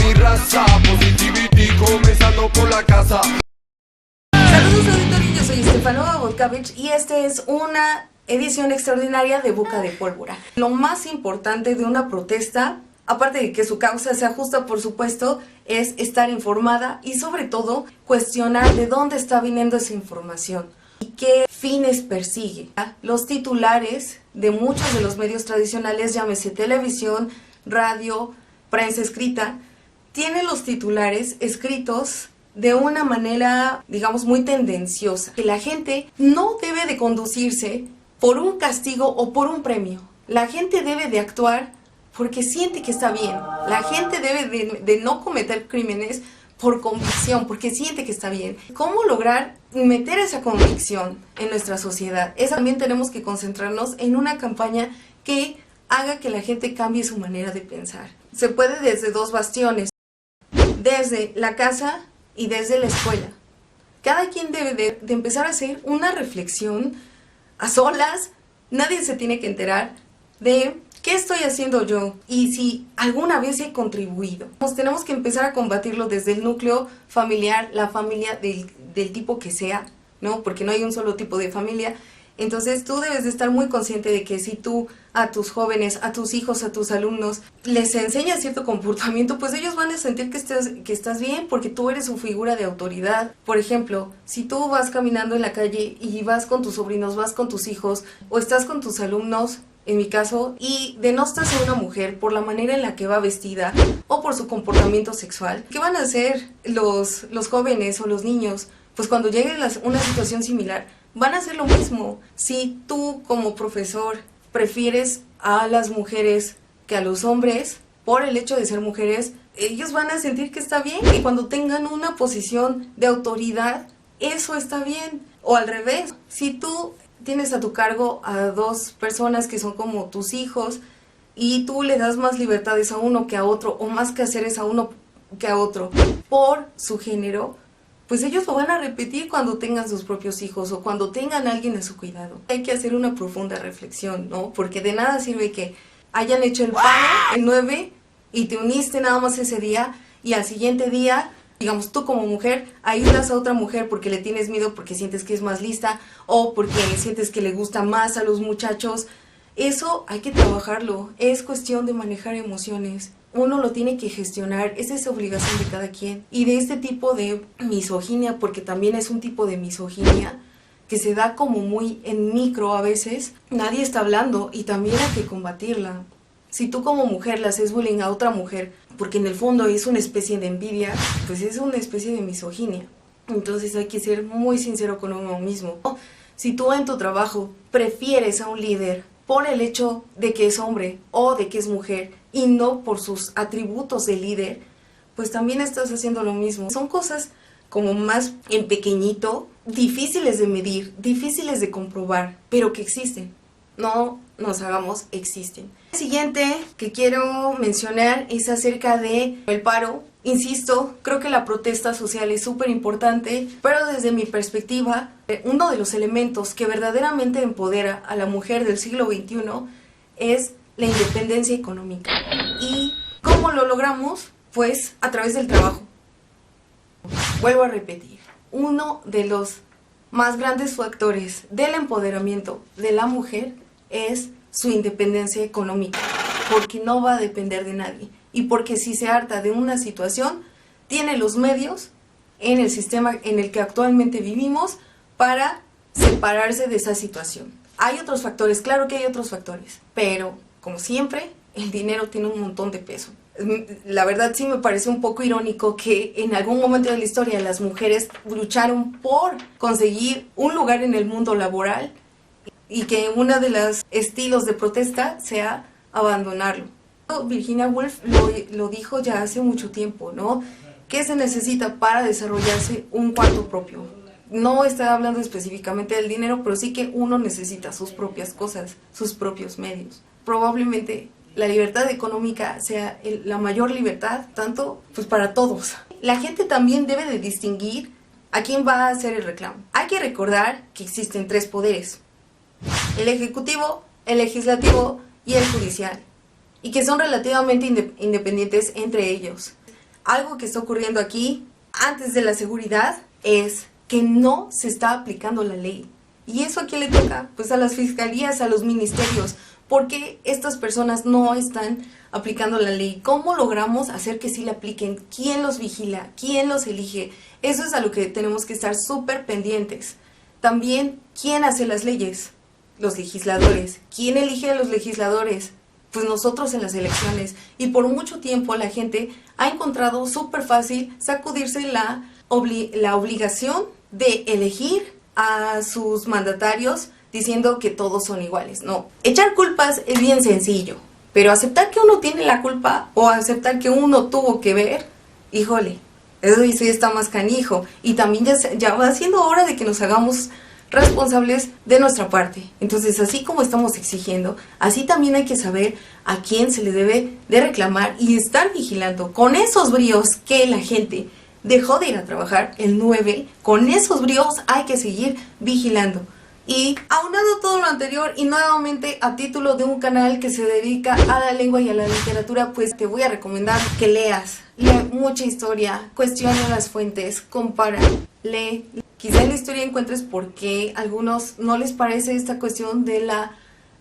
mi raza. Positivity comenzando por la casa. Saludos auditorio, yo soy Estefanova Volkavich y este es una edición extraordinaria de Boca de Pólvora. Lo más importante de una protesta, aparte de que su causa sea justa, por supuesto, es estar informada y sobre todo cuestionar de dónde está viniendo esa información y qué fines persigue. Los titulares de muchos de los medios tradicionales, llámese televisión, radio, prensa escrita, tienen los titulares escritos de una manera, digamos, muy tendenciosa. Que la gente no debe de conducirse por un castigo o por un premio. La gente debe de actuar porque siente que está bien. La gente debe de no cometer crímenes por convicción, porque siente que está bien. ¿Cómo lograr meter esa convicción en nuestra sociedad? También tenemos que concentrarnos en una campaña que haga que la gente cambie su manera de pensar. Se puede desde dos bastiones, desde la casa y desde la escuela. Cada quien debe de empezar a hacer una reflexión a solas. Nadie se tiene que enterar de qué estoy haciendo yo y si alguna vez he contribuido. Tenemos que empezar a combatirlo desde el núcleo familiar, la familia del tipo que sea, ¿no? Porque no hay un solo tipo de familia. Entonces tú debes de estar muy consciente de que si tú a tus jóvenes, a tus hijos, a tus alumnos les enseñas cierto comportamiento, pues ellos van a sentir que estás bien porque tú eres su figura de autoridad. Por ejemplo, si tú vas caminando en la calle y vas con tus sobrinos, vas con tus hijos o estás con tus alumnos, en mi caso, y denostas a una mujer por la manera en la que va vestida o por su comportamiento sexual, ¿qué van a hacer los jóvenes o los niños? Pues cuando llegue una situación similar, van a hacer lo mismo. Si tú como profesor prefieres a las mujeres que a los hombres por el hecho de ser mujeres, ellos van a sentir que está bien, y cuando tengan una posición de autoridad, eso está bien. O al revés, si tú tienes a tu cargo a dos personas que son como tus hijos y tú le das más libertades a uno que a otro, o más quehaceres a uno que a otro por su género, pues ellos lo van a repetir cuando tengan sus propios hijos o cuando tengan a alguien a su cuidado. Hay que hacer una profunda reflexión, ¿no? Porque de nada sirve que hayan hecho el paro el 9 y te uniste nada más ese día y al siguiente día, digamos, tú como mujer ayudas a otra mujer porque le tienes miedo, porque sientes que es más lista o porque sientes que le gusta más a los muchachos. Eso hay que trabajarlo, es cuestión de manejar emociones. Uno lo tiene que gestionar, esa es obligación de cada quien. Y de este tipo de misoginia, porque también es un tipo de misoginia que se da como muy en micro a veces, nadie está hablando y también hay que combatirla. Si tú como mujer le haces bullying a otra mujer, porque en el fondo es una especie de envidia, pues es una especie de misoginia. Entonces hay que ser muy sincero con uno mismo. Si tú en tu trabajo prefieres a un líder por el hecho de que es hombre o de que es mujer y no por sus atributos de líder, pues también estás haciendo lo mismo. Son cosas como más en pequeñito, difíciles de medir, difíciles de comprobar, pero que existen. No nos hagamos, existen. El siguiente que quiero mencionar es acerca de el paro. Insisto, creo que la protesta social es súper importante, pero desde mi perspectiva, uno de los elementos que verdaderamente empodera a la mujer del siglo XXI es la independencia económica. ¿Y cómo lo logramos? Pues a través del trabajo. Vuelvo a repetir, uno de los más grandes factores del empoderamiento de la mujer es su independencia económica, porque no va a depender de nadie y porque si se harta de una situación, tiene los medios en el sistema en el que actualmente vivimos para separarse de esa situación. Hay otros factores, claro que hay otros factores, pero como siempre, el dinero tiene un montón de peso. La verdad sí me parece un poco irónico que en algún momento de la historia las mujeres lucharon por conseguir un lugar en el mundo laboral y que uno de los estilos de protesta sea abandonarlo. Virginia Woolf lo dijo ya hace mucho tiempo, ¿no? ¿Qué se necesita para desarrollarse un cuarto propio? No está hablando específicamente del dinero, pero sí que uno necesita sus propias cosas, sus propios medios. Probablemente la libertad económica sea la mayor libertad, tanto pues para todos. La gente también debe de distinguir a quién va a hacer el reclamo. Hay que recordar que existen tres poderes: el ejecutivo, el legislativo y el judicial, y que son relativamente independientes entre ellos. Algo que está ocurriendo aquí, antes de la seguridad, es que no se está aplicando la ley. ¿Y eso a quién le toca? Pues a las fiscalías, a los ministerios. ¿Por qué estas personas no están aplicando la ley? ¿Cómo logramos hacer que sí la apliquen? ¿Quién los vigila? ¿Quién los elige? Eso es a lo que tenemos que estar súper pendientes. También, ¿quién hace las leyes? Los legisladores. ¿Quién elige a los legisladores? Pues nosotros en las elecciones. Y por mucho tiempo la gente ha encontrado súper fácil sacudirse la obligación de elegir a sus mandatarios diciendo que todos son iguales. No, echar culpas es bien sencillo, pero aceptar que uno tiene la culpa o aceptar que uno tuvo que ver, híjole, eso sí está más canijo. Y también ya va siendo hora de que nos hagamos responsables de nuestra parte. Entonces, así como estamos exigiendo, así también hay que saber a quién se le debe de reclamar y estar vigilando con esos bríos que la gente dejó de ir a trabajar el 9, con esos bríos hay que seguir vigilando. Y aunado todo lo anterior y nuevamente a título de un canal que se dedica a la lengua y a la literatura, pues te voy a recomendar que leas. Lee mucha historia, cuestiona las fuentes, compara, lee. Quizá en la historia encuentres por qué a algunos no les parece esta cuestión de la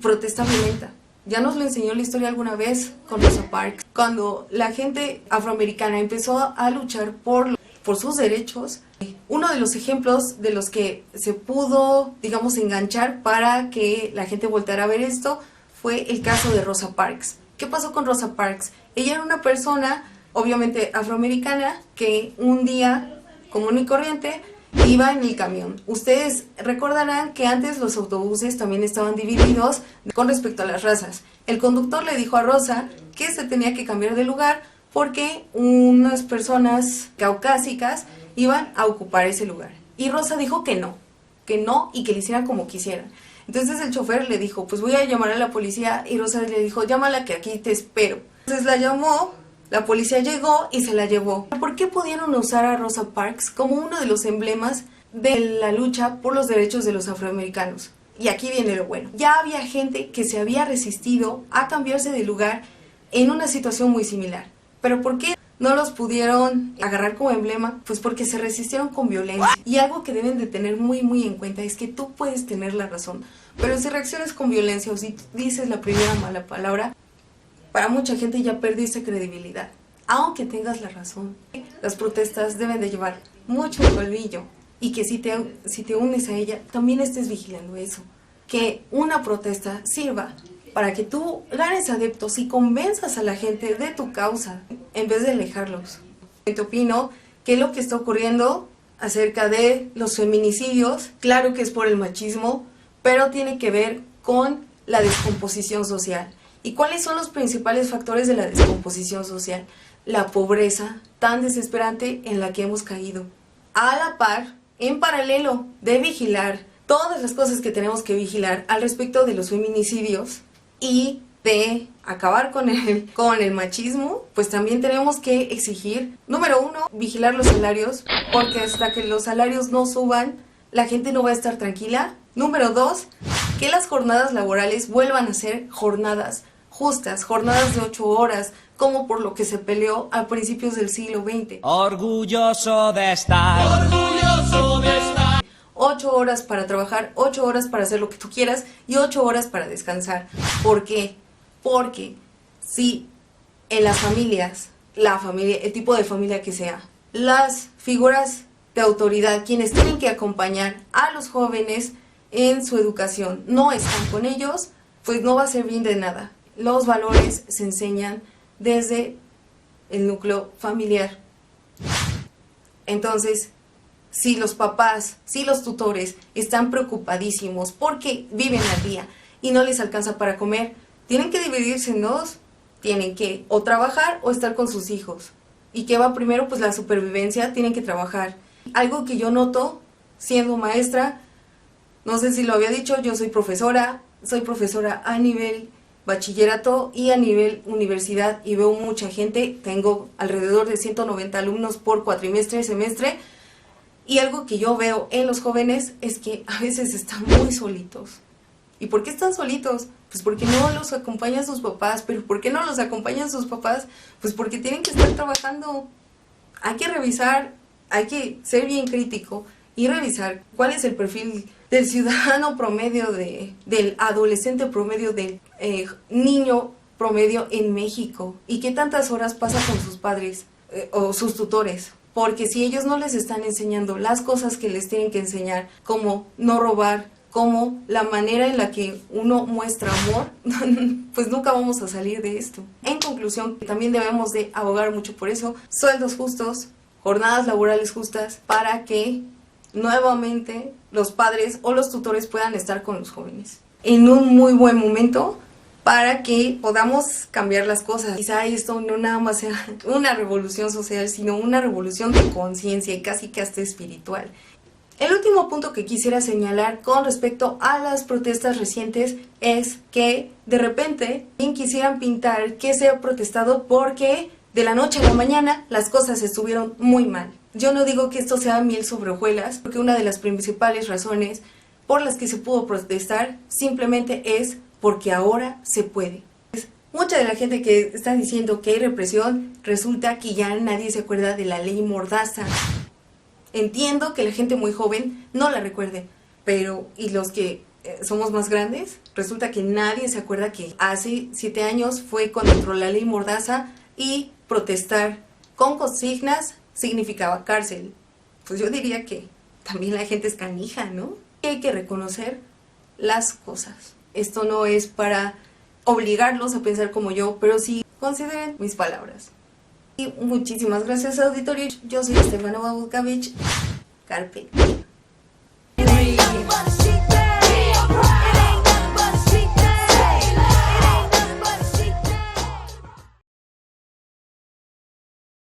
protesta violenta. Ya nos lo enseñó la historia alguna vez con Rosa Parks. Cuando la gente afroamericana empezó a luchar por sus derechos, uno de los ejemplos de los que se pudo, digamos, enganchar para que la gente volteara a ver esto fue el caso de Rosa Parks. ¿Qué pasó con Rosa Parks? Ella era una persona, obviamente afroamericana, que un día común y corriente iba en el camión. Ustedes recordarán que antes los autobuses también estaban divididos con respecto a las razas. El conductor le dijo a Rosa que se tenía que cambiar de lugar porque unas personas caucásicas iban a ocupar ese lugar. Y Rosa dijo que no y que le hicieran como quisieran. Entonces el chofer le dijo, pues voy a llamar a la policía, y Rosa le dijo, llámala que aquí te espero. Entonces la llamó, la policía llegó y se la llevó. ¿Por qué pudieron usar a Rosa Parks como uno de los emblemas de la lucha por los derechos de los afroamericanos? Y aquí viene lo bueno. Ya había gente que se había resistido a cambiarse de lugar en una situación muy similar. ¿Pero por qué no los pudieron agarrar como emblema? Pues porque se resistieron con violencia. Y algo que deben de tener muy en cuenta es que tú puedes tener la razón, pero si reaccionas con violencia o si dices la primera mala palabra, para mucha gente ya perdiste credibilidad, aunque tengas la razón. Las protestas deben de llevar mucho colmillo, y que si te unes a ella, también estés vigilando eso. Que una protesta sirva para que tú ganes adeptos y convenzas a la gente de tu causa, en vez de alejarlos. Te opino que lo que está ocurriendo acerca de los feminicidios, claro que es por el machismo, pero tiene que ver con la descomposición social. ¿Y cuáles son los principales factores de la descomposición social? La pobreza tan desesperante en la que hemos caído. A la par, en paralelo de vigilar todas las cosas que tenemos que vigilar al respecto de los feminicidios y de acabar con el machismo, pues también tenemos que exigir, número 1, vigilar los salarios, porque hasta que los salarios no suban, la gente no va a estar tranquila. Número 2, que las jornadas laborales vuelvan a ser jornadas justas, jornadas de 8 horas, como por lo que se peleó a principios del siglo XX. Orgulloso de estar. Orgulloso de estar. 8 horas para trabajar, 8 horas para hacer lo que tú quieras y 8 horas para descansar. ¿Por qué? Porque si en las familias, la familia, el tipo de familia que sea, las figuras de autoridad, quienes tienen que acompañar a los jóvenes en su educación, no están con ellos, pues no va a servir de nada. Los valores se enseñan desde el núcleo familiar. Entonces, si los papás, si los tutores están preocupadísimos porque viven al día y no les alcanza para comer, tienen que dividirse en dos. Tienen que o trabajar o estar con sus hijos. ¿Y qué va primero? Pues la supervivencia, tienen que trabajar. Algo que yo noto siendo maestra, no sé si lo había dicho, yo soy profesora a nivel bachillerato y a nivel universidad y veo mucha gente, tengo alrededor de 190 alumnos por cuatrimestre, semestre, y algo que yo veo en los jóvenes es que a veces están muy solitos. ¿Y por qué están solitos? Pues porque no los acompañan sus papás. ¿Pero por qué no los acompañan sus papás? Pues porque tienen que estar trabajando. hay que revisar, hay que ser bien crítico y revisar cuál es el perfil del ciudadano promedio, del adolescente promedio, del niño promedio en México y qué tantas horas pasa con sus padres o sus tutores. Porque si ellos no les están enseñando las cosas que les tienen que enseñar, como no robar, como la manera en la que uno muestra amor, pues nunca vamos a salir de esto. En conclusión, también debemos de abogar mucho por eso, sueldos justos, jornadas laborales justas, para que nuevamente los padres o los tutores puedan estar con los jóvenes en un muy buen momento para que podamos cambiar las cosas. Quizá esto no nada más sea una revolución social, sino una revolución de conciencia y casi que hasta espiritual. El último punto que quisiera señalar con respecto a las protestas recientes es que de repente bien quisieran pintar que se ha protestado porque de la noche a la mañana las cosas estuvieron muy mal. Yo no digo que esto sea miel sobre hojuelas, porque una de las principales razones por las que se pudo protestar simplemente es porque ahora se puede. Mucha de la gente que está diciendo que hay represión, resulta que ya nadie se acuerda de la ley Mordaza. Entiendo que la gente muy joven no la recuerde, pero ¿y los que somos más grandes? Resulta que nadie se acuerda que hace 7 años fue cuando entró la ley Mordaza y protestar con consignas significaba cárcel. Pues yo diría que también la gente es canija, ¿no? Hay que reconocer las cosas. Esto no es para obligarlos a pensar como yo, pero sí consideren mis palabras. Y muchísimas gracias, auditorio. Yo soy Estefanova Vukavich. Carpe diem.